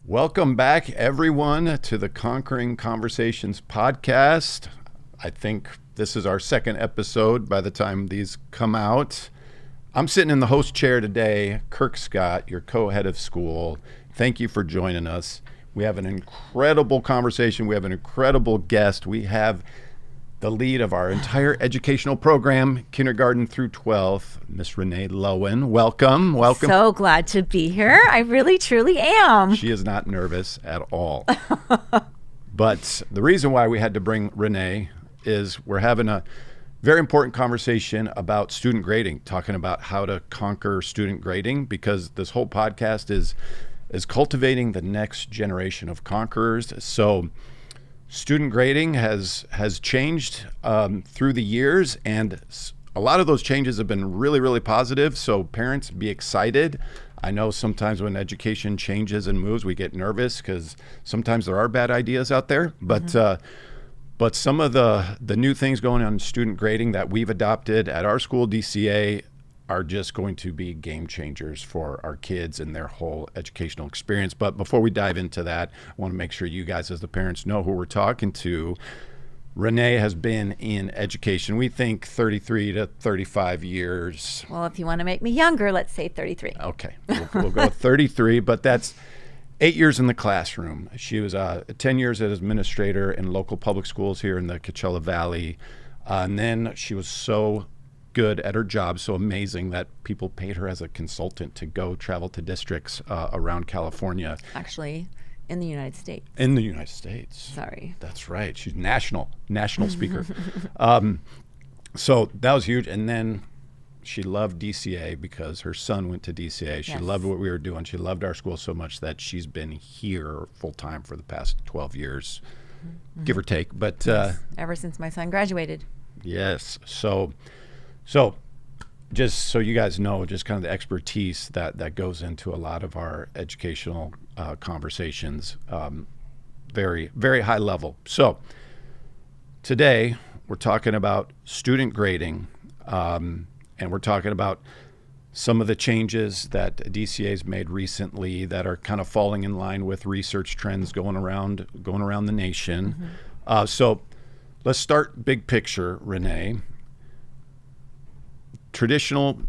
Welcome back, everyone, to the Conquering Conversations podcast. I think this is our second episode by the time these come out. I'm sitting in the host chair today, Kirk Scott, your co-head of school. Thank you for joining us. We have an incredible conversation. We have an incredible guest. We have the lead of our entire educational program, kindergarten through 12th, Miss Renee Loewen. Welcome. So glad to be here. I really, truly am. She is not nervous at all. But the reason why we had to bring Renee is we're having a very important conversation about student grading, talking about how to conquer student grading, because this whole podcast is cultivating the next generation of conquerors. So student grading has changed through the years, and a lot of those changes have been really, really positive. So parents, be excited. I know sometimes when education changes and moves, we get nervous because sometimes there are bad ideas out there. But some of the new things going on in student grading that we've adopted at our school, DCA, are just going to be game changers for our kids and their whole educational experience. But before we dive into that, I want to make sure you guys as the parents know who we're talking to. Renee has been in education, we think 33 to 35 years. Well, if you want to make me younger, let's say 33. Okay, we'll go 33, but that's 8 years in the classroom. She was 10 years as administrator in local public schools here in the Coachella Valley. And then she was so good at her job, so amazing that people paid her as a consultant to go travel to districts around California. Actually, in the United States. In the United States. Sorry. That's right. She's national speaker. So that was huge. And then she loved DCA because her son went to DCA. She loved what we were doing. She loved our school so much that she's been here full time for the past 12 years, give or take. But ever since my son graduated. Yes. So just so you guys know, just kind of the expertise that goes into a lot of our educational conversations, very, very high level. So today we're talking about student grading, and we're talking about some of the changes that DCA's made recently that are kind of falling in line with research trends going around the nation. So let's start big picture, Renee. Traditional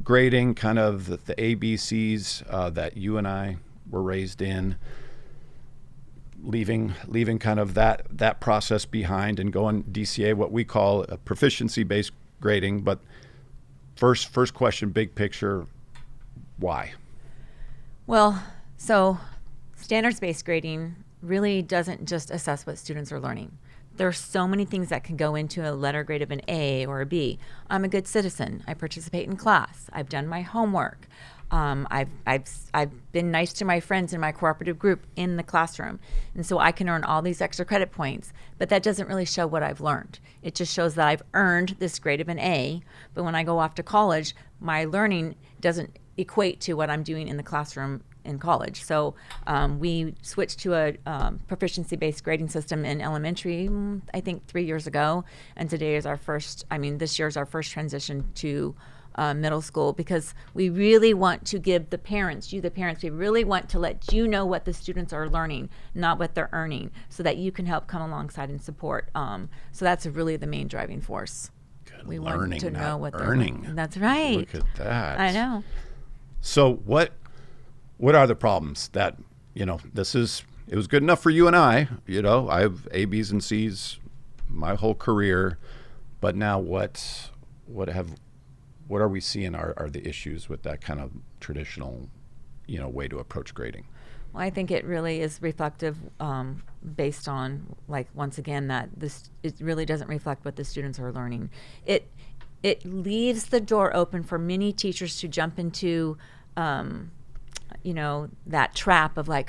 grading, kind of the ABCs that you and I were raised in, leaving kind of that process behind and going DCA, what we call a proficiency-based grading. But first question, big picture, why? Well, so standards-based grading really doesn't just assess what students are learning. There are so many things that can go into a letter grade of an A or a B. I'm a good citizen. I participate in class. I've done my homework. I've been nice to my friends in my cooperative group in the classroom. And so I can earn all these extra credit points, but that doesn't really show what I've learned. It just shows that I've earned this grade of an A, but when I go off to college, my learning doesn't equate to what I'm doing in the classroom in college. So we switched to a proficiency-based grading system in elementary, I think 3 years ago. And today is this year is our first transition to middle school, because we really want to give the parents, we really want to let you know what the students are learning, not what they're earning, so that you can help come alongside and support. So that's really the main driving force. We want to know what they're earning. That's right. Look at that. I know. So what are the problems that, it was good enough for you and I have A, B's, and C's my whole career, but now what are we seeing are the issues with that kind of traditional, way to approach grading? Well, I think it really is reflective based on, once again, that it really doesn't reflect what the students are learning. It leaves the door open for many teachers to jump into that trap of I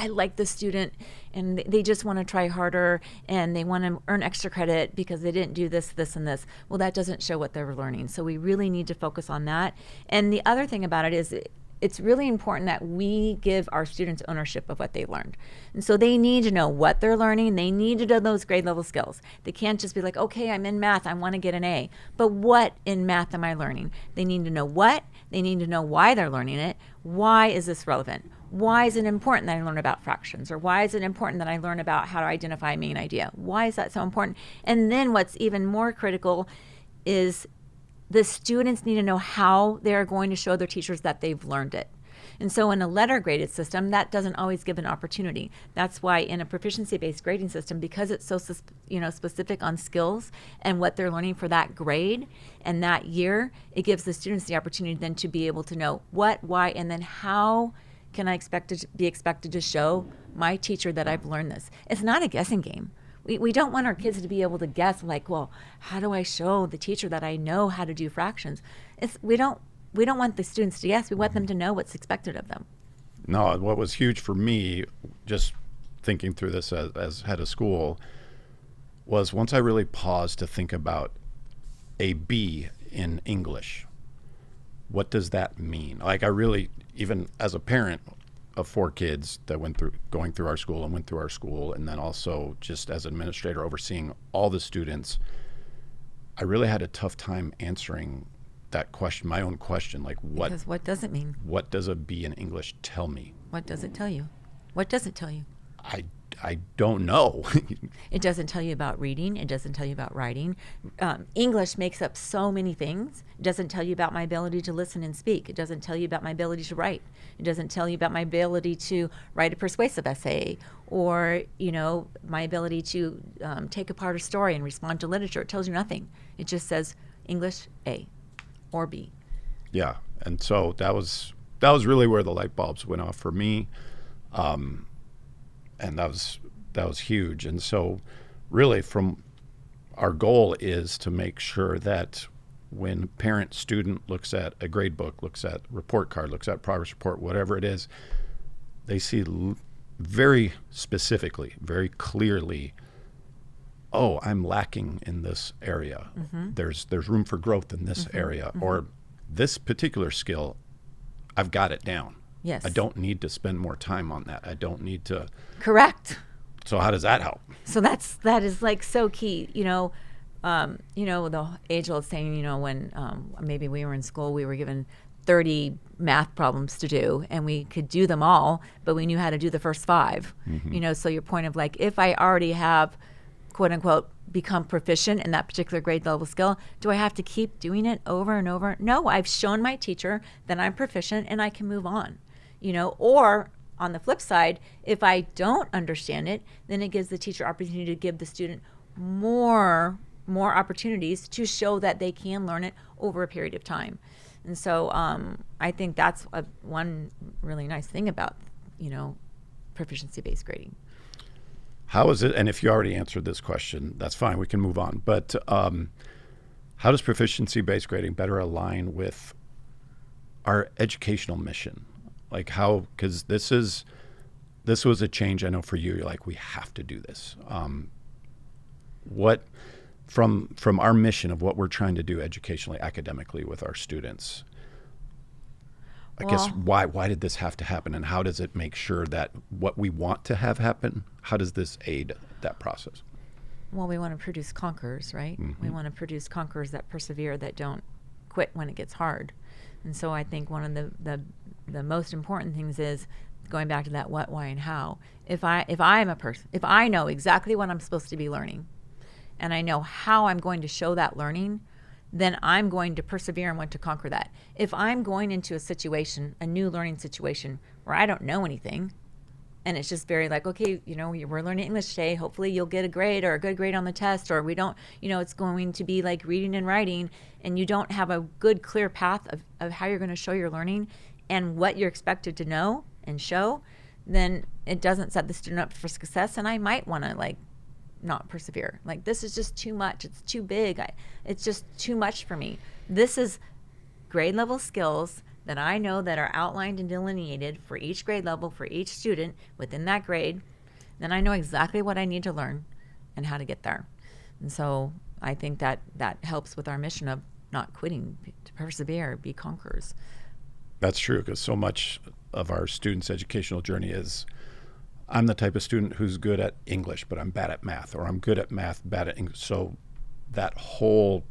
like this student and they just want to try harder and they want to earn extra credit because they didn't do this, and this. Well, that doesn't show what they're learning. So we really need to focus on that. And the other thing about it is it's really important that we give our students ownership of what they learned. And so they need to know what they're learning. They need to know those grade level skills. They can't just be like, okay, I'm in math, I want to get an A. But what in math am I learning? They need to know what. They need to know why they're learning it. Why is this relevant? Why is it important that I learn about fractions? Or why is it important that I learn about how to identify a main idea? Why is that so important? And then what's even more critical is the students need to know how they're going to show their teachers that they've learned it. And so in a letter graded system, that doesn't always give an opportunity. That's why in a proficiency-based grading system, because it's so specific on skills and what they're learning for that grade and that year, it gives the students the opportunity then to be able to know what, why, and then how can I be expected to show my teacher that I've learned this. It's not a guessing game. We don't want our kids to be able to guess, like, well, how do I show the teacher that I know how to do fractions? We don't want the students to guess. We want them to know what's expected of them. No, what was huge for me, just thinking through this as head of school, was once I really paused to think about a B in English. What does that mean? Like, I really, even as a parent of 4 kids that going through our school and went through our school, and then also just as administrator overseeing all the students, I really had a tough time answering that question, my own question, like Because what does it mean? What does a B in English tell me? What does it tell you? What does it tell you? I don't know. It doesn't tell you about reading. It doesn't tell you about writing. English makes up so many things. It doesn't tell you about my ability to listen and speak. It doesn't tell you about my ability to write. It doesn't tell you about my ability to write a persuasive essay, or my ability to take apart a story and respond to literature. It tells you nothing. It just says English A or B. Yeah, and so that was really where the light bulbs went off for me. And that was huge. And so really from our goal is to make sure that when parent student looks at a grade book, looks at report card, looks at progress report, whatever it is, they see very specifically, very clearly, oh, I'm lacking in this area. Mm-hmm. There's room for growth in this area, mm-hmm. or this particular skill, I've got it down. Yes. I don't need to spend more time on that. I don't need to. Correct. So how does that help? So that is like so key. The age-old saying, when maybe we were in school, we were given 30 math problems to do, and we could do them all, but we knew how to do the first 5. Mm-hmm. So your point of like, if I already have, quote unquote, become proficient in that particular grade level skill, do I have to keep doing it over and over? No, I've shown my teacher that I'm proficient and I can move on. Or on the flip side, if I don't understand it, then it gives the teacher opportunity to give the student more opportunities to show that they can learn it over a period of time. And so I think that's one really nice thing about, proficiency-based grading. How is it, and if you already answered this question, that's fine, we can move on. But how does proficiency-based grading better align with our educational mission? Like how, because this was a change I know for you. You're like, we have to do this. What from our mission of what we're trying to do educationally, academically with our students, I guess why did this have to happen, and how does it make sure that what we want to have happen, how does this aid that process? Well, we want to produce conquerors, right? Mm-hmm. We want to produce conquerors that persevere, that don't quit when it gets hard. And so I think one of the most important things is going back to that what, why, and how. If I know exactly what I'm supposed to be learning, and I know how I'm going to show that learning, then I'm going to persevere and want to conquer that. If I'm going into a new learning situation where I don't know anything, and it's just very like, okay, we're learning English today, hopefully you'll get a grade or a good grade on the test, or we don't, it's going to be like reading and writing, and you don't have a good, clear path of how you're going to show your learning and what you're expected to know and show, then it doesn't set the student up for success, and I might want to not persevere. Like, this is just too much. It's too big. It's just too much for me. This is grade level skills that I know that are outlined and delineated for each grade level, for each student within that grade. Then I know exactly what I need to learn and how to get there. And so I think that helps with our mission of not quitting, to persevere, be conquerors. That's true, because so much of our students' educational journey is, I'm the type of student who's good at English, but I'm bad at math, or I'm good at math, bad at English. So that whole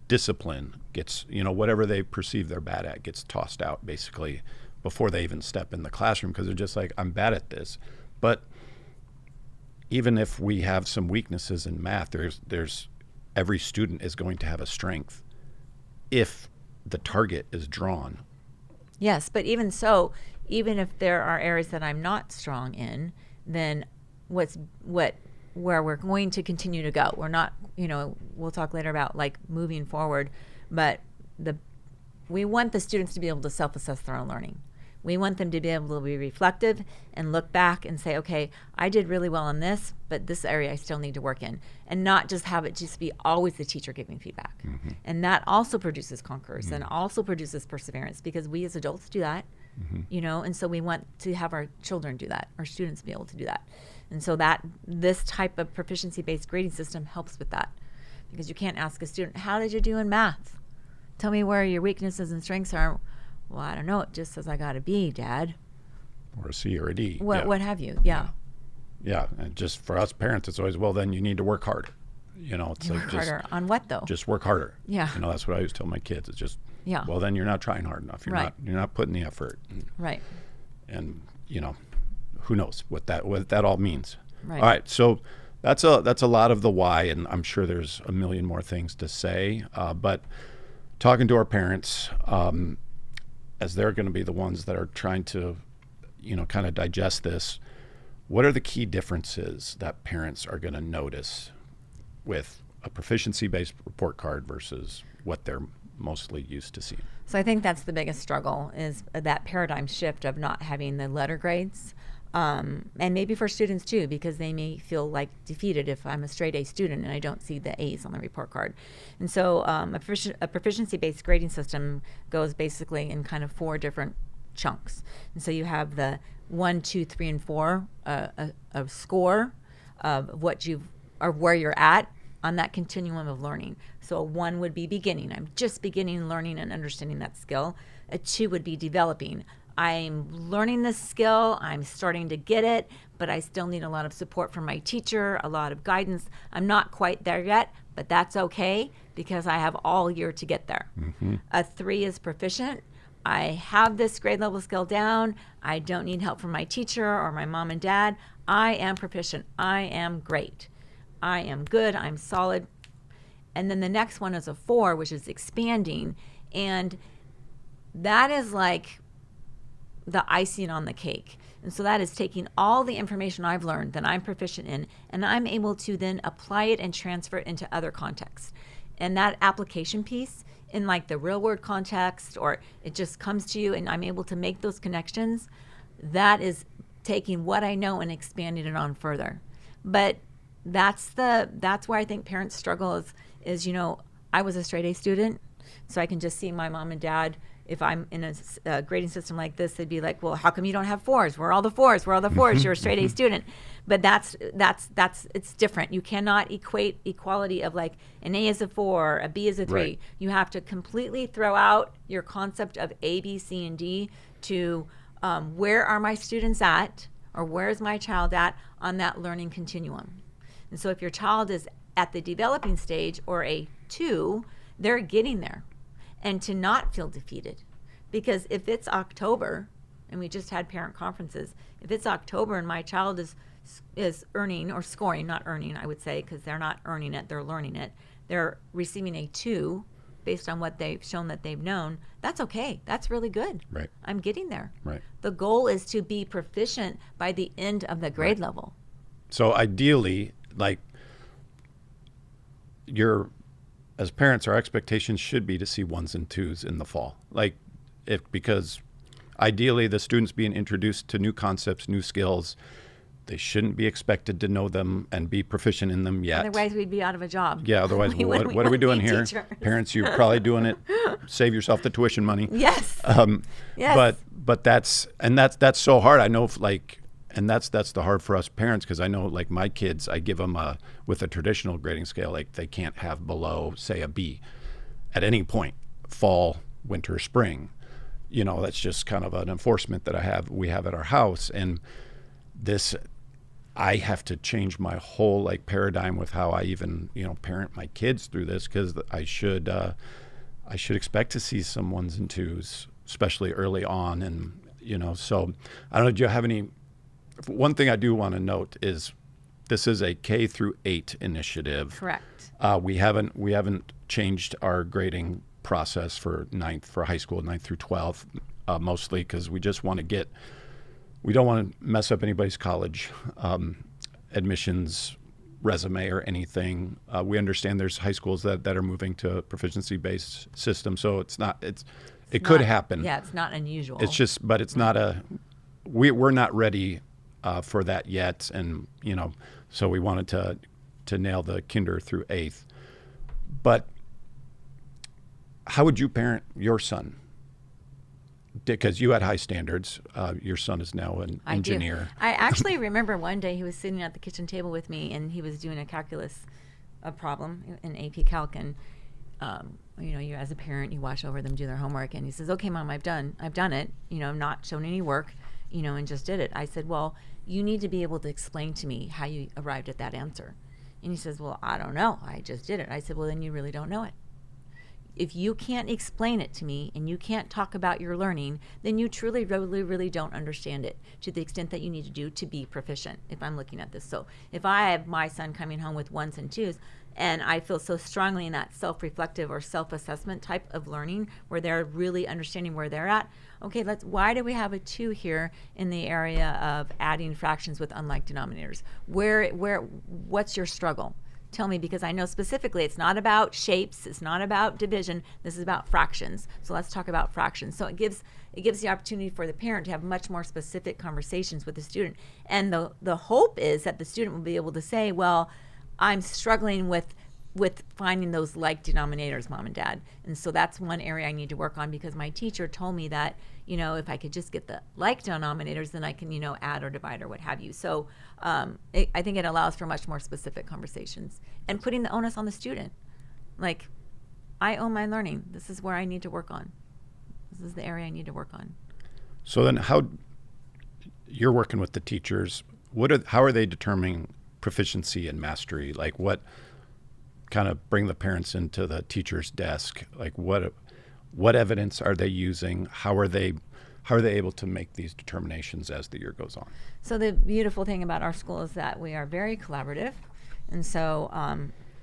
discipline gets, whatever they perceive they're bad at gets tossed out basically before they even step in the classroom, because they're just like, I'm bad at this. But even if we have some weaknesses in math, there's every student is going to have a strength if the target is drawn. Yes, but even so, even if there are areas that I'm not strong in, then where we're going to continue to go. We're not, we'll talk later about like moving forward, but we want the students to be able to self-assess their own learning. We want them to be able to be reflective and look back and say, okay, I did really well in this, but this area I still need to work in, and not just have it just be always the teacher giving feedback. Mm-hmm. And that also produces conquerors Mm-hmm. and also produces perseverance, because we as adults do that, and so we want to have our children do that, our students be able to do that. And so that this type of proficiency-based grading system helps with that, because you can't ask a student, how did you do in math? Tell me where your weaknesses and strengths are. Well, I don't know. It just says I got a B, Dad. Or a C or a D. What have you? Yeah. Yeah, and just for us parents, it's always, well, then you need to work harder. It's Work harder on what though? Just work harder. Yeah. That's what I always tell my kids. It's just, yeah. Well, then you're not trying hard enough. You're not putting the effort. Right. And who knows what that all means. Right. All right, so that's a lot of the why, and I'm sure there's a million more things to say. But talking to our parents, as they're going to be the ones that are trying to, kind of digest this, what are the key differences that parents are going to notice with a proficiency-based report card versus what they're mostly used to seeing? So I think that's the biggest struggle, is that paradigm shift of not having the letter grades. And maybe for students too, because they may feel like defeated if I'm a straight A student and I don't see the A's on the report card. And so a proficiency-based grading system goes basically in kind of 4 different chunks. And so you have the 1, 2, 3, and 4, a score of where you're at on that continuum of learning. So a 1 would be beginning. I'm just beginning learning and understanding that skill. A 2 would be developing. I'm learning this skill, I'm starting to get it, but I still need a lot of support from my teacher, a lot of guidance. I'm not quite there yet, but that's okay, because I have all year to get there. Mm-hmm. A 3 is proficient. I have this grade level skill down. I don't need help from my teacher or my mom and dad. I am proficient. I am great. I am good. I'm solid. And then the next one is a 4, which is expanding. And that is like the icing on the cake. And so that is taking all the information I've learned that I'm proficient in, and I'm able to then apply it and transfer it into other contexts. And that application piece in like the real world context, or it just comes to you and I'm able to make those connections, that is taking what I know and expanding it on further. But that's where I think parents struggle is I was a straight A student, so I can just see my mom and dad. If I'm in a grading system like this, they'd be like, well, how come you don't have 4s? Where are all the 4s? Where are all the 4s? You're a straight A student. But it's different. You cannot equate equality of like an A is a 4, a B is a 3. Right. You have to completely throw out your concept of A, B, C, and D to where are my students at, or where is my child at on that learning continuum. And so if your child is at the developing stage or a 2, they're getting there. And to not feel defeated, because if it's October, and we just had parent conferences, if it's October and my child is earning or scoring, not earning, I would say, because they're not earning it, they're learning it, they're receiving a 2 based on what they've shown that they've known, that's okay. That's really good. Right. I'm getting there. Right. The goal is to be proficient by the end of the grade level. So ideally, like, as parents, our expectations should be to see 1s and 2s in the fall. Because ideally the students being introduced to new concepts, new skills, they shouldn't be expected to know them and be proficient in them yet. Otherwise we'd be out of a job. Yeah, otherwise, what are we doing here? Teachers. Parents, you're probably doing it, save yourself the tuition money. Yes. Yes. But that's so hard. I know, and that's the hard for us parents, because I know, like, my kids, I give them with a traditional grading scale, like, they can't have below, say, a B at any point, fall, winter, spring. That's just kind of an enforcement that we have at our house. And this, I have to change my whole paradigm with how I even parent my kids through this, because I should expect to see some 1s and 2s, especially early on, So I don't know, do you have any, one thing I do want to note is this is a K through 8 initiative. Correct. We haven't changed our grading process for high school, 9th through 12, mostly because we just want to we don't want to mess up anybody's college admissions resume or anything. We understand there's high schools that are moving to a proficiency-based system, so it could happen. Yeah, it's not unusual. It's just, but it's not we're not ready for that yet, and so we wanted to nail the kinder through 8th. But how would you parent your son? Because you had high standards. Your son is now an engineer. I actually remember one day he was sitting at the kitchen table with me, and he was doing a calculus problem in AP Calc, and you as a parent, you watch over them do their homework, and he says, "Okay, Mom, I've done it. Not shown any work, and just did it." I said, "Well, you need to be able to explain to me how you arrived at that answer." And he says, "Well, I don't know. I just did it." I said, "Well, then you really don't know it. If you can't explain it to me and you can't talk about your learning, then you truly, really, really don't understand it to the extent that you need to do to be proficient," if I'm looking at this. So if I have my son coming home with 1s and 2s, and I feel so strongly in that self-reflective or self-assessment type of learning where they're really understanding where they're at, okay, why do we have a 2 here in the area of adding fractions with unlike denominators? What's your struggle? Tell me, because I know specifically it's not about shapes, it's not about division, this is about fractions. So let's talk about fractions. So it gives the opportunity for the parent to have much more specific conversations with the student. And the hope is that the student will be able to say, well, I'm struggling with finding those like denominators, Mom and Dad. And so that's one area I need to work on, because my teacher told me that, if I could just get the like denominators, then I can, add or divide or what have you. So I think it allows for much more specific conversations and putting the onus on the student. Like, I own my learning. This is where I need to work on. This is the area I need to work on. So then how you're working with the teachers, how are they determining proficiency and mastery? Like, what kind of bring the parents into the teacher's desk? Like, what evidence are they using? How are they able to make these determinations as the year goes on? So the beautiful thing about our school is that we are very collaborative, and so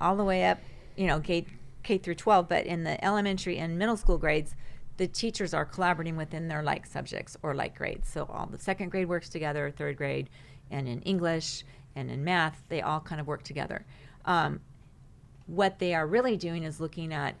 all the way up, K through 12, but in the elementary and middle school grades, the teachers are collaborating within their like subjects or like grades. So all the 2nd grade works together, 3rd grade, and in English and in math, they all kind of work together. What they are really doing is looking at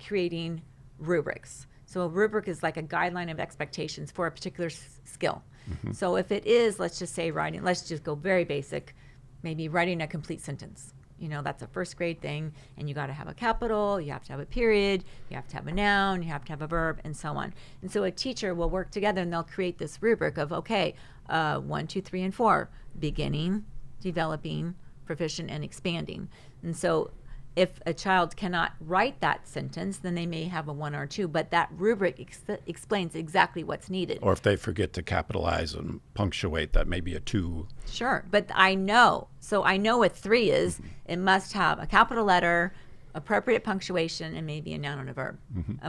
creating rubrics. So a rubric is like a guideline of expectations for a particular skill. Mm-hmm. So if it is, let's just say writing, let's just go very basic, maybe writing a complete sentence. That's a 1st grade thing, and you got to have a capital, you have to have a period, you have to have a noun, you have to have a verb, and so on. And so a teacher will work together, and they'll create this rubric of, 1, 2, 3, and 4, beginning, developing, proficient, and expanding. And so if a child cannot write that sentence, then they may have a 1 or 2, but that rubric explains exactly what's needed. Or if they forget to capitalize and punctuate, that may be a 2. Sure, but I know. So I know what 3 is. It must have a capital letter, appropriate punctuation, and maybe a noun and a verb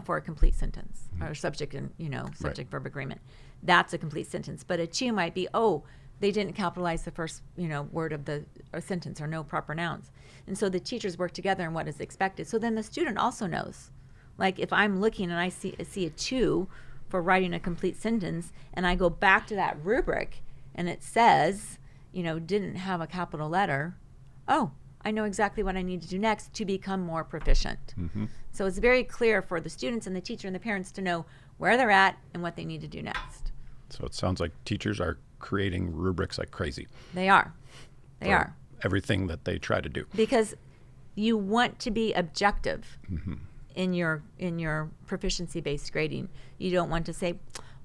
for a complete sentence, or subject and, subject-verb agreement. That's a complete sentence. But a 2 might be, they didn't capitalize the first, word of the sentence, or no proper nouns. And so the teachers work together in what is expected. So then the student also knows. Like, if I'm looking and I see a 2 for writing a complete sentence, and I go back to that rubric and it says, didn't have a capital letter, I know exactly what I need to do next to become more proficient. Mm-hmm. So it's very clear for the students and the teacher and the parents to know where they're at and what they need to do next. So it sounds like teachers are creating rubrics like crazy. They are. They are. Everything that they try to do. Because you want to be objective in your proficiency-based grading. You don't want to say,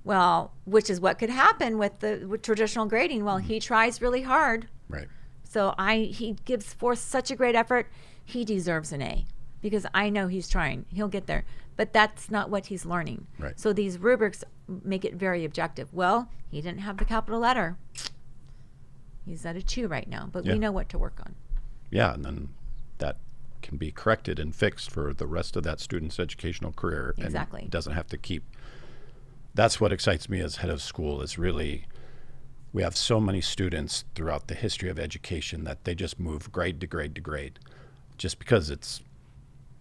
well, which is what could happen with traditional grading. Well, he tries really hard. Right. So he gives forth such a great effort. He deserves an A because I know he's trying. He'll get there. But that's not what he's learning. Right. So these rubrics make it very objective. Well, he didn't have the capital letter. He's at a 2 right now, but we know what to work on. Yeah, and then that can be corrected and fixed for the rest of that student's educational career. Exactly. And doesn't have to keep that's what excites me as head of school is really we have so many students throughout the history of education that they just move grade to grade to grade just because it's,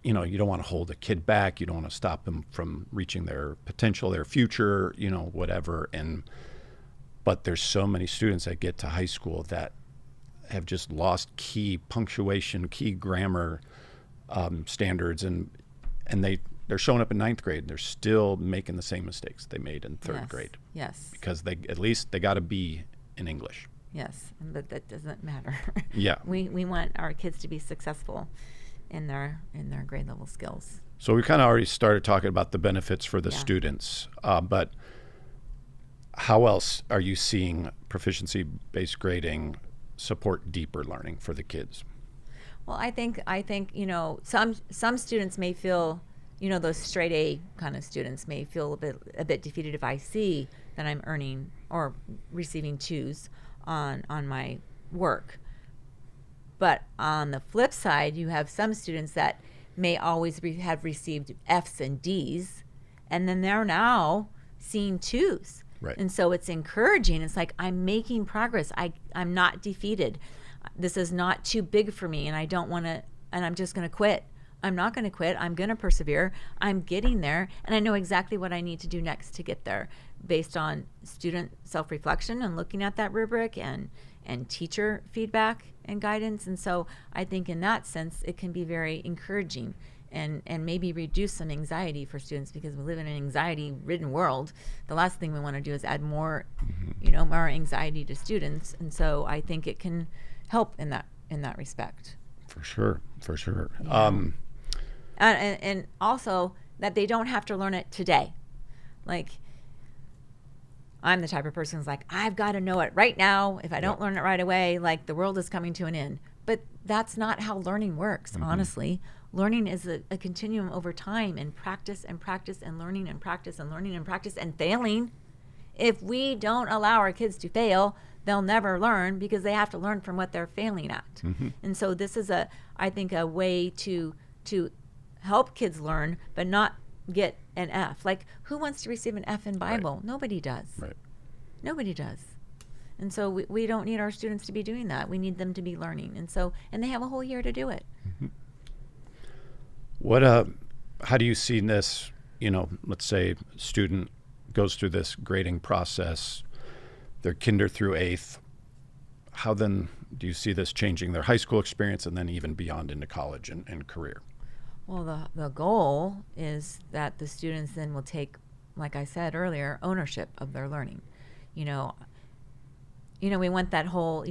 you don't want to hold a kid back. You don't want to stop them from reaching their potential, their future, whatever. But there's so many students that get to high school that have just lost key punctuation, key grammar standards, and they're showing up in ninth grade. They're still making the same mistakes they made in third grade. Yes. Because at least they got to be in English. Yes, but that doesn't matter. Yeah. We want our kids to be successful in their grade level skills. So we kind of already started talking about the benefits for the students, but how else are you seeing proficiency-based grading support deeper learning for the kids? Well, I think some students may feel, those straight A kind of students may feel a bit defeated if I see that I'm earning or receiving 2s on my work. But on the flip side, you have some students that may always have received Fs and Ds, and then they're now seeing 2s. Right. And so it's encouraging. It's like, I'm making progress. I'm not defeated. This is not too big for me, and I don't want to, and I'm just going to quit. I'm not going to quit. I'm going to persevere. I'm getting there, and I know exactly what I need to do next to get there based on student self-reflection and looking at that rubric and teacher feedback and guidance. And so I think in that sense, it can be very encouraging and maybe reduce some anxiety for students, because we live in an anxiety-ridden world. The last thing we want to do is add more, more anxiety to students. And so I think it can help in that respect. For sure. Yeah. And also that they don't have to learn it today. Like, I'm the type of person who's like, I've got to know it right now. If I don't learn it right away, like, the world is coming to an end. But that's not how learning works, honestly. Learning is a continuum over time, and practice and practice and learning and practice and learning and practice and failing. If we don't allow our kids to fail, they'll never learn, because they have to learn from what they're failing at. And so this is I think a way to help kids learn, but not get an F. Like, who wants to receive an F in Bible? Right. Nobody does. Right. Nobody does. And so we don't need our students to be doing that. We need them to be learning. And they have a whole year to do it. How do you see this, let's say a student goes through this grading process, they're kinder through 8th. How then do you see this changing their high school experience and then even beyond into college and career? Well, the goal is that the students then will take, like I said earlier, ownership of their learning. We want that whole,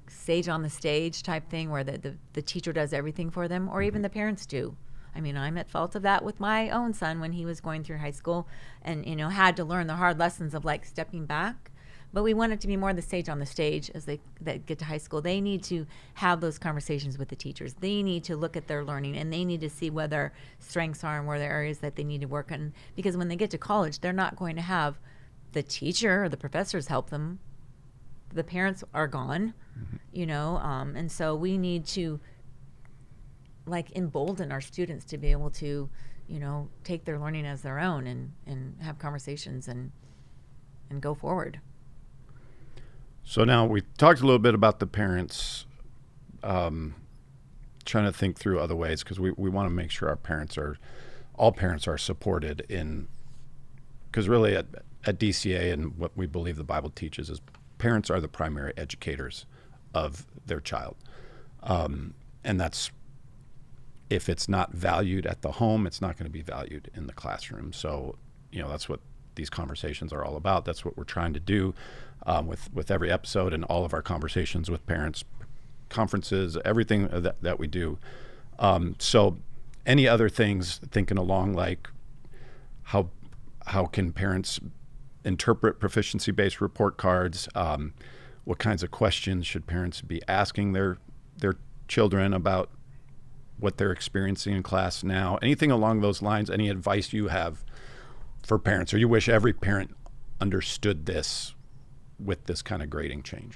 sage on the stage type thing where the teacher does everything for them, or even the parents do. I mean, I'm at fault of that with my own son when he was going through high school and, had to learn the hard lessons of, like, stepping back. But we want it to be more the sage on the stage as they get to high school. They need to have those conversations with the teachers. They need to look at their learning, and they need to see where their strengths are and where there are areas that they need to work on. Because when they get to college, they're not going to have the teacher or the professors help them. The parents are gone, and so we need to, like, embolden our students to be able to, take their learning as their own and have conversations and go forward. So now we talked a little bit about the parents, trying to think through other ways, because we want to make sure all parents are supported in, because really at DCA and what we believe the Bible teaches is parents are the primary educators of their child. And that's, if it's not valued at the home, it's not going to be valued in the classroom. So, that's what these conversations are all about. That's what we're trying to do with every episode and all of our conversations with parents, conferences, everything that we do. So any other things thinking along, like how can parents interpret proficiency-based report cards? What kinds of questions should parents be asking their children about what they're experiencing in class now? Anything along those lines? Any advice you have for parents, or you wish every parent understood this with this kind of grading change?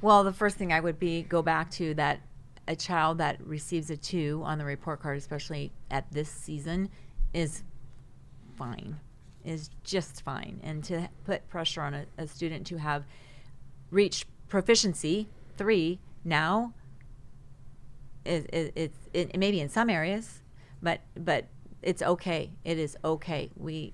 Well, the first thing I would go back to that a child that receives a 2 on the report card, especially at this season, is fine. is just fine. And to put pressure on a student to have reached proficiency 3 now, it maybe in some areas, but it's okay. It is okay. We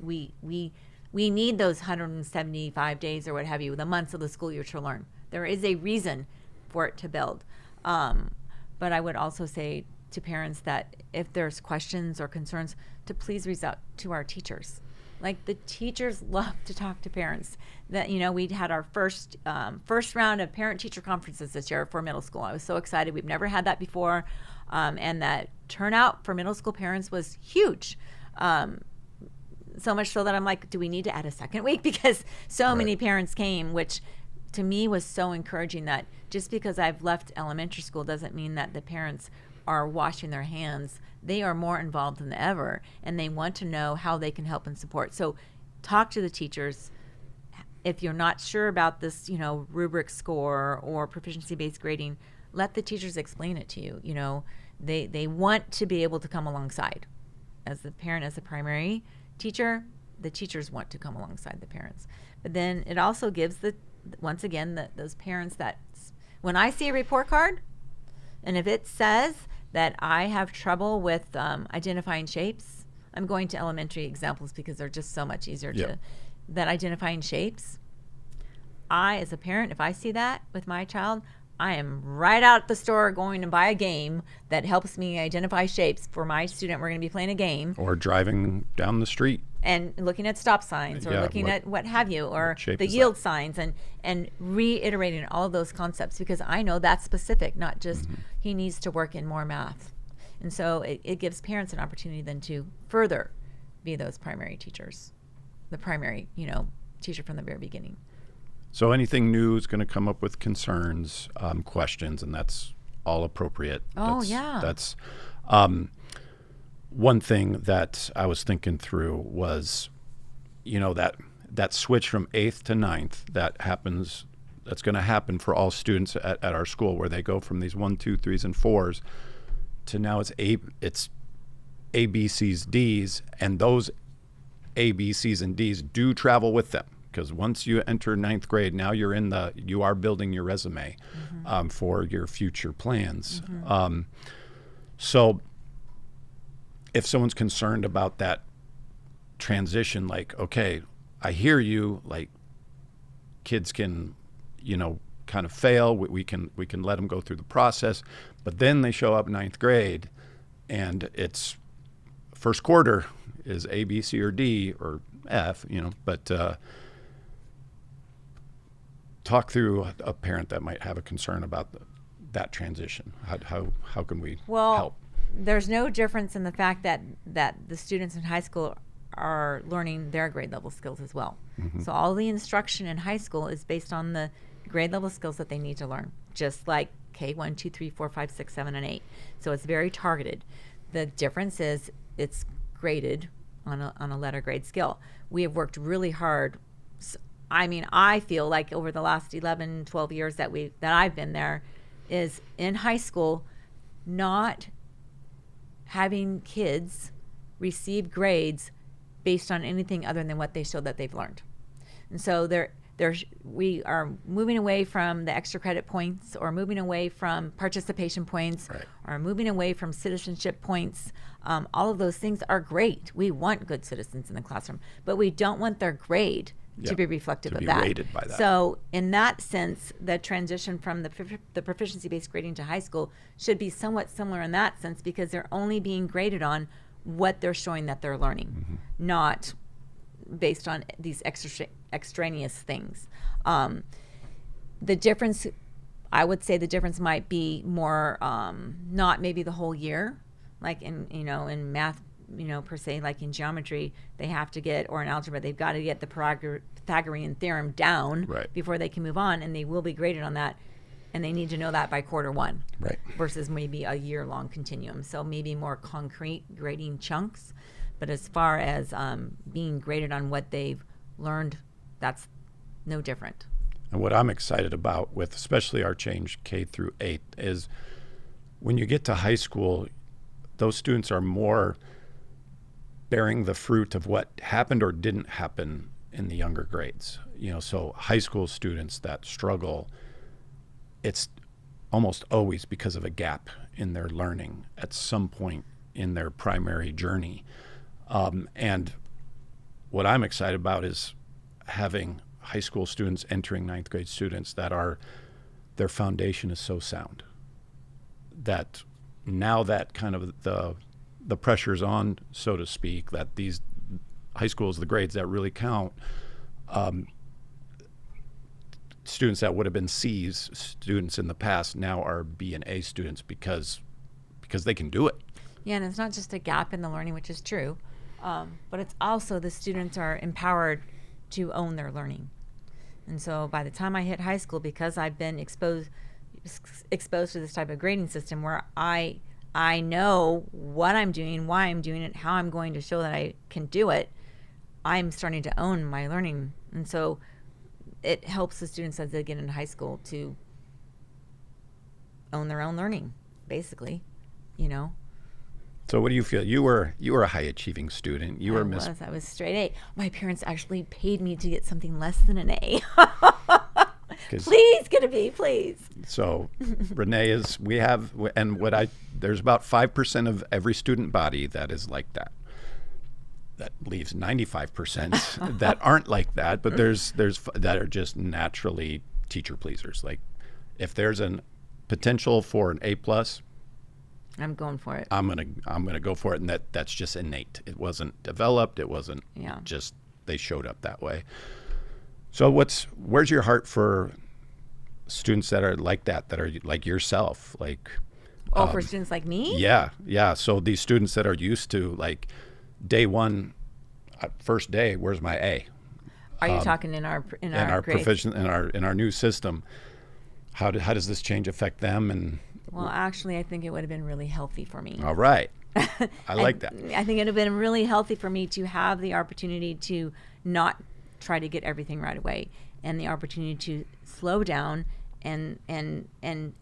need those 175 days or what have you, the months of the school year to learn. There is a reason for it to build. But I would also say to parents that if there's questions or concerns, to please reach out to our teachers. Like, the teachers love to talk to parents. That, we'd had our first round of parent-teacher conferences this year for middle school. I was so excited. We've never had that before, and that turnout for middle school parents was huge. So much so that I'm like, do we need to add a second week? Because so many parents came, which to me was so encouraging. That just because I've left elementary school doesn't mean that the parents are washing their hands. They are more involved than ever, and they want to know how they can help and support. So talk to the teachers. If you're not sure about this, rubric score or proficiency-based grading, let the teachers explain it to you. They want to be able to come alongside. As the parent, as a primary teacher, the teachers want to come alongside the parents. But then it also gives those parents that when I see a report card, and if it says that I have trouble with identifying shapes, I'm going to elementary examples because they're just so much easier that identifying shapes. I, as a parent, if I see that with my child, I am right out at the store going to buy a game that helps me identify shapes for my student. We're going to be playing a game. Or driving down the street. And looking at stop signs, or looking at what have you, or the yield signs, and reiterating all of those concepts, because I know that's specific, not just he needs to work in more math. And so it gives parents an opportunity then to further be those primary teachers, the primary, teacher from the very beginning. So anything new is going to come up with concerns, questions, and that's all appropriate. That's one thing that I was thinking through was, that switch from 8th to 9th that's going to happen for all students at our school, where they go from these 1, 2, 3s, and 4s to now it's A, B, C's, D's, and those A, B, C's, and D's do travel with them. Because once you enter 9th grade, now you are building your resume for your future plans. So if someone's concerned about that transition, like, okay, I hear you, like, kids can, kind of fail. We can let them go through the process, but then they show up 9th grade, and it's first quarter is A, B, C, or D, or F, but talk through a parent that might have a concern about that transition. How can we help? There's no difference in the fact that the students in high school are learning their grade level skills as well. So all the instruction in high school is based on the grade level skills that they need to learn, just like K1, 2, 3, 4, 5, 6, 7, and 8. So it's very targeted. The difference is it's graded on a letter grade scale. We have worked really hard. I feel like over the last 11, 12 years that I've been there, is in high school not having kids receive grades based on anything other than what they show that they've learned. And so we are moving away from the extra credit points, or moving away from participation points, or moving away from citizenship points. All of those things are great. We want good citizens in the classroom, but we don't want their grade to be reflective of that. Rated by that. So in that sense, the transition from the proficiency-based grading to high school should be somewhat similar in that sense, because they're only being graded on what they're showing that they're learning, not based on these extraneous things. The difference, I would say the difference might be more not maybe the whole year, like in math, per se, like in geometry, they have to get, or in algebra, they've got to get the Pythagorean theorem down before they can move on, and they will be graded on that, and they need to know that by quarter 1, versus maybe a year-long continuum. So maybe more concrete grading chunks, but as far as being graded on what they've learned, that's no different. And what I'm excited about with especially our change K through 8 is when you get to high school, those students are more bearing the fruit of what happened or didn't happen in the younger grades. So high school students that struggle, it's almost always because of a gap in their learning at some point in their primary journey. And what I'm excited about is having high school students entering ninth grade students that their foundation is so sound that now that kind of the pressure's on, so to speak, that these high schools, the grades that really count, students that would have been C's students in the past now are B and A students because they can do it. Yeah, and it's not just a gap in the learning, which is true, but it's also the students are empowered to own their learning. And so by the time I hit high school, because I've been exposed to this type of grading system where I know what I'm doing, why I'm doing it, how I'm going to show that I can do it, I'm starting to own my learning. And so it helps the students as they get into high school to own their own learning, basically, So what do you feel? You were a high achieving student. I was straight A. My parents actually paid me to get something less than an A. Please get a B, please. So Renee there's about 5% of every student body that is like that. That leaves 95% that aren't like that, but there's that are just naturally teacher pleasers. Like if there's a potential for an A+, I'm going for it. I'm gonna go for it, and that's just innate. It wasn't developed. It wasn't just they showed up that way. So where's your heart for students that are like that are like yourself, like? For students like me? Yeah. So these students that are used to like day one, first day, where's my A? Are you talking in our proficient in our new system? How does this change affect them? And well, actually, I think it would have been really healthy for me. All right. I like that. I think it would have been really healthy for me to have the opportunity to not try to get everything right away, and the opportunity to slow down and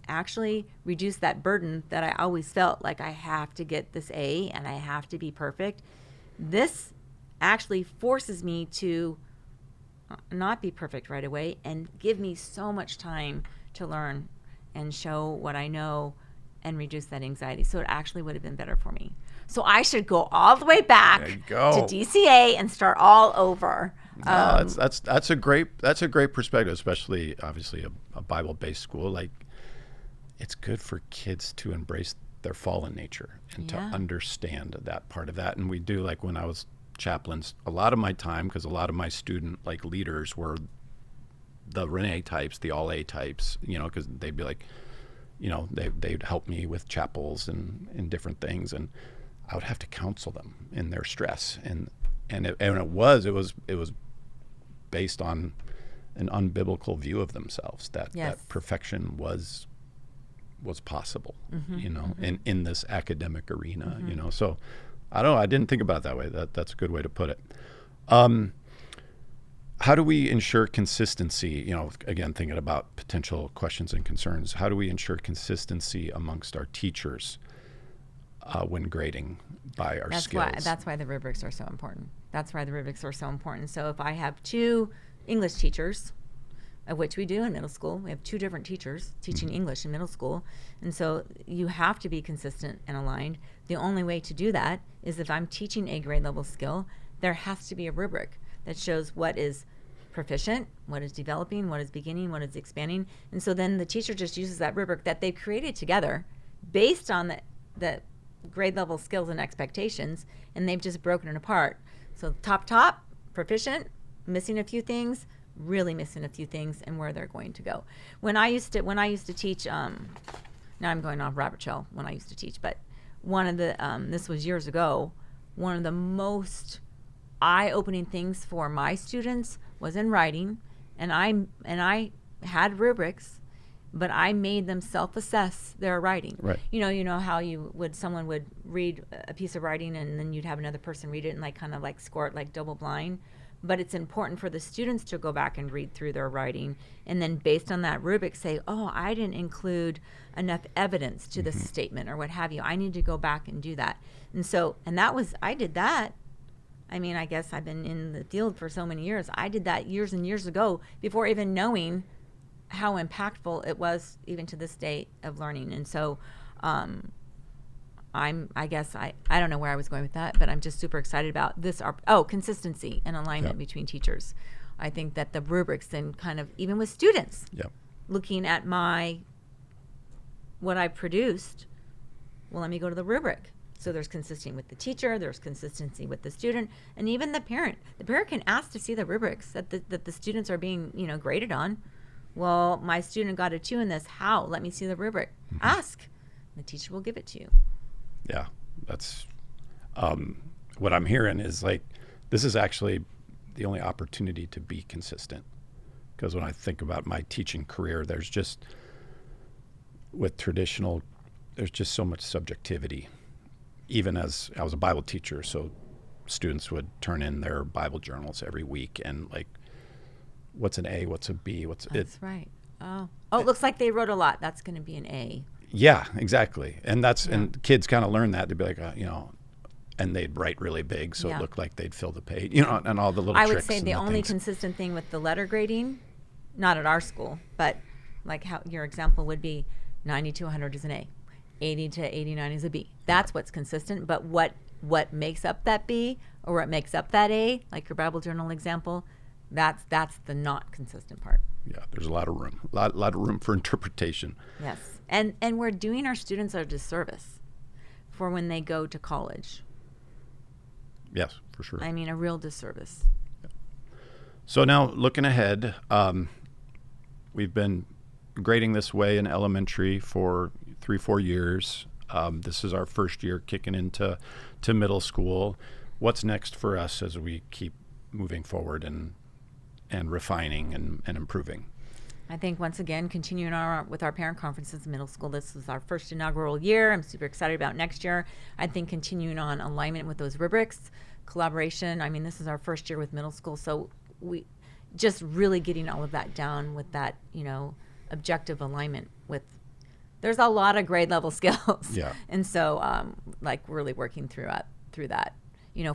actually reduce that burden that I always felt like I have to get this A and I have to be perfect. This actually forces me to not be perfect right away and give me so much time to learn and show what I know and reduce that anxiety. So it actually would have been better for me. So I should go all the way back to DCA and start all over. That's a great perspective, especially obviously a Bible-based school. Like it's good for kids to embrace their fallen nature and to understand that part of that. And we do, like when I was chaplains, a lot of my time, because a lot of my student like leaders were the Renee types, the all A types, because they'd be like, they'd help me with chapels and different things, and I would have to counsel them in their stress, and it was based on an unbiblical view of themselves that perfection was possible, in this academic arena, So I don't know. I didn't think about it that way. That's a good way to put it. How do we ensure consistency? Again, thinking about potential questions and concerns, how do we ensure consistency amongst our teachers when grading by our skills? That's why the rubrics are so important. So if I have two English teachers, of which we do in middle school, we have two different teachers teaching English in middle school, and so you have to be consistent and aligned. The only way to do that is if I'm teaching a grade level skill, there has to be a rubric that shows what is proficient, what is developing, what is beginning, what is expanding. And so then the teacher just uses that rubric that they've created together based on the grade level skills and expectations, and they've just broken it apart. So top, proficient, missing a few things, really missing a few things, and where they're going to go. When I used to teach, now I'm going off rabbit trail when I used to teach, but one of the, this was years ago, one of the most eye-opening things for my students was in writing, and I had rubrics, but I made them self-assess their writing. Right. You know how someone would read a piece of writing and then you'd have another person read it and kind of score it double blind. But it's important for the students to go back and read through their writing, and then based on that rubric say, oh, I didn't include enough evidence to this statement or what have you. I need to go back and do that. And I did that I mean, I guess I've been in the field for so many years. I did that years and years ago before even knowing how impactful it was even to this day of learning. And so I guess I don't know where I was going with that, but I'm just super excited about this. Consistency and alignment between teachers. I think that the rubrics and kind of even with students looking at what I produced, well, let me go to the rubric. So there's consistency with the teacher, there's consistency with the student, and even the parent. The parent can ask to see the rubrics that the students are being, graded on. Well, my student got a 2 in this. How? Let me see the rubric. Ask. The teacher will give it to you. Yeah, that's what I'm hearing is like, this is actually the only opportunity to be consistent. Because when I think about my teaching career, there's just, with traditional, there's just so much subjectivity. Even as I was a Bible teacher, so students would turn in their Bible journals every week and like, what's an A, what's a B, That's right. Oh, it looks like they wrote a lot. That's going to be an A. Yeah, exactly. And and kids kind of learn that. They'd be like, and they'd write really big, so it looked like they'd fill the page, and all the little tricks. I would say the only consistent thing with the letter grading, not at our school, but like how your example would be 90 to 100 is an A, 80 to 89 is a B. That's what's consistent. But what makes up that B or what makes up that A, like your Bible journal example, that's the not consistent part. Yeah, there's a lot of room, a lot of room for interpretation. Yes, and we're doing our students a disservice for when they go to college. Yes, for sure. I mean, a real disservice. Yeah. So now looking ahead, we've been grading this way in elementary for 3-4 years. This is our first year kicking into middle school. What's next for us as we keep moving forward and refining and improving? I think once again, continuing with our parent conferences in middle school. This is our first inaugural year. I'm super excited about next year. I think continuing on alignment with those rubrics, collaboration. I mean, this is our first year with middle school, so we just really getting all of that down with that, objective alignment with. There's a lot of grade level skills. Yeah. And so, like really working through that,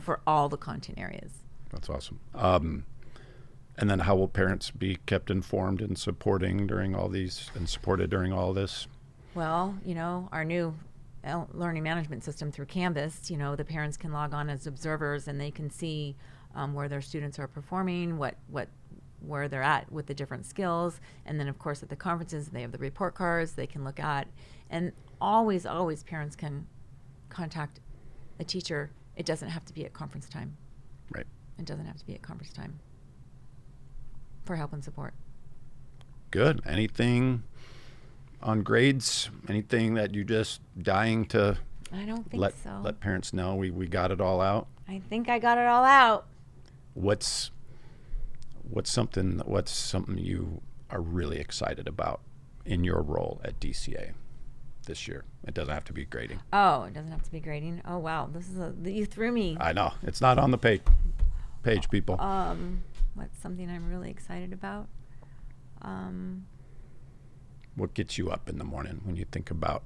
for all the content areas. That's awesome. And then how will parents be kept informed and supported during all this? Well, our new learning management system through Canvas, the parents can log on as observers and they can see where their students are performing, where they're at with the different skills. And then of course at the conferences, they have the report cards they can look at. And always parents can contact a teacher. It doesn't have to be at conference time. Right. It doesn't have to be at conference time for help and support. Good. Anything on grades? Anything that you just dying to I don't think let parents know we got it all out? I think I got it all out. What's something you are really excited about in your role at DCA this year? It doesn't have to be grading. Oh, it doesn't have to be grading. Oh wow, you threw me. I know it's not on the page, people. What's something I'm really excited about? What gets you up in the morning when you think about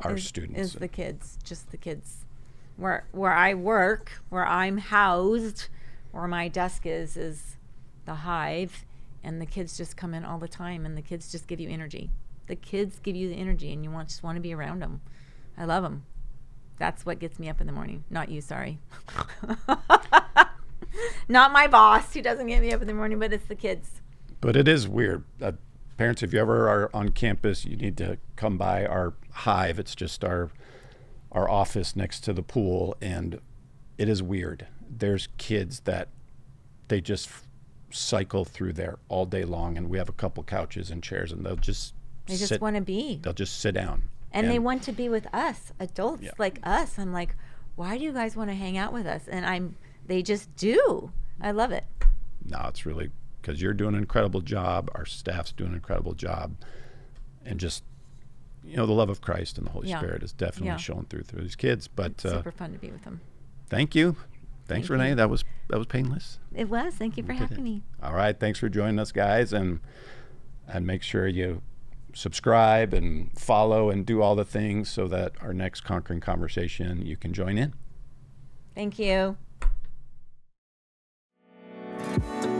our students? Is the kids, just the kids. Where I work, where I'm housed, where my desk is the hive, and the kids just come in all the time, and the kids just give you energy. The kids give you the energy, and you just want to be around them. I love them. That's what gets me up in the morning. Not you, sorry. Not my boss, who doesn't get me up in the morning, but it's the kids. But it is weird. Parents, if you ever are on campus, you need to come by our hive. It's just our office next to the pool, and it is weird. There's kids that they just cycle through there all day long, and we have a couple couches and chairs, and they just want to be. They'll just sit down. And they want to be with us, adults like us. I'm like, why do you guys want to hang out with us? And they just do. I love it. No, it's really because you're doing an incredible job. Our staff's doing an incredible job. And just, the love of Christ and the Holy Spirit is definitely showing through these kids. But it's super fun to be with them. Thank you. Thanks, Renee. That was painless. It was. Thank you for having me. All right. Thanks for joining us, guys. And make sure you subscribe and follow and do all the things so that our next Conquering Conversation, you can join in. Thank you. soon.